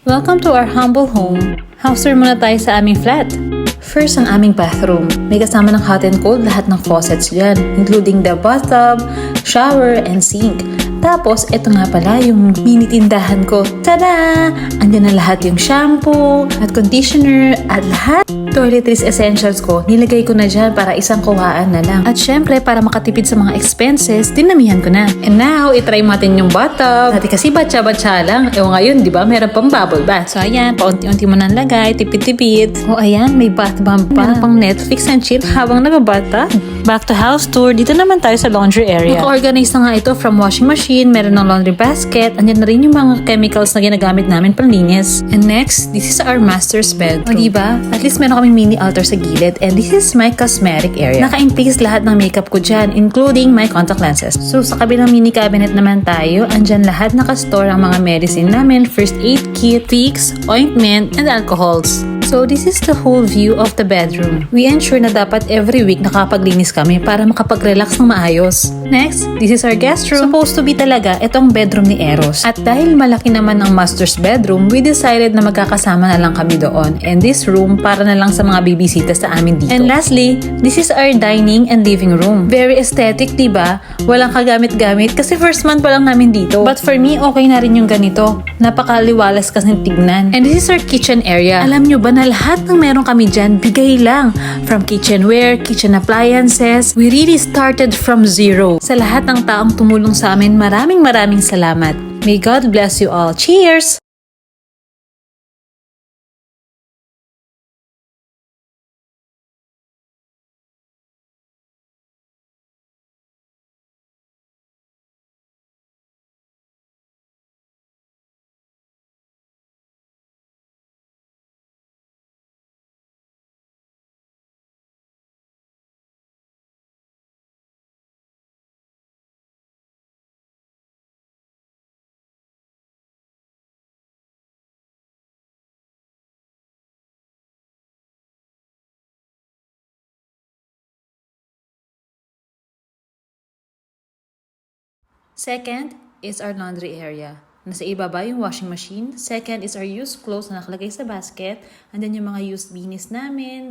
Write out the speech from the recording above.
Welcome to our humble home. House tour muna tayo sa aming flat. First, ang aming bathroom. May kasama ng hot and cold lahat ng faucets dyan, including the bathtub, shower, and sink. Tapos, eto nga pala yung mini tindahan ko. Tada! Andyan na lahat yung shampoo, at conditioner, at lahat toiletries essentials ko, nilagay ko na dyan para isang kuhaan na lang. At syempre, para makatipid sa mga expenses, dinamihan ko na. And now, itry mo natin yung bathtub. Dati kasi batsa-batsa lang. Ngayon, di ba, meron pang bubble bath. So, ayan, paunti-unti mo nang lagay, tipid-tipid. Ayan, may bath bomb pa. Meron pang Netflix and chill habang nagbabata. Back to house tour, dito naman tayo sa laundry area. Naka-organize na nga ito from washing machine, meron ng laundry basket, andyan na rin yung mga chemicals na ginagamit namin panlinis. And next, this is our master's bedroom. Diba? At least meron kaming mini altar sa gilid, and this is my cosmetic area. Naka-in-place lahat ng makeup ko dyan, including my contact lenses. So, sa kabilang mini cabinet naman tayo, andyan lahat nakastore ang mga medicine namin, first aid kit, Vicks, ointment, and alcohols. So, this is the whole view of the bedroom. We ensure na dapat every week nakapaglinis kami para makapag-relax ng maayos. Next, this is our guest room. Supposed to be talaga itong bedroom ni Eros. At dahil malaki naman ang master's bedroom, we decided na magkakasama na lang kami doon. And this room, para na lang sa mga bibisita sa amin dito. And lastly, this is our dining and living room. Very aesthetic, diba? Walang kagamit-gamit kasi first month pa lang namin dito. But for me, okay na rin yung ganito. Napakaliwalas kasi tignan. And this is our kitchen area. Alam nyo ba na lahat ng meron kami dyan, bigay lang. From kitchenware, kitchen appliances, we really started from zero. Sa lahat ng taong tumulong sa amin, maraming salamat. May God bless you all. Cheers! Second is our laundry area. Nasa ibaba yung washing machine. Second is our used clothes na nakalagay sa basket. And then yung mga used beanies namin.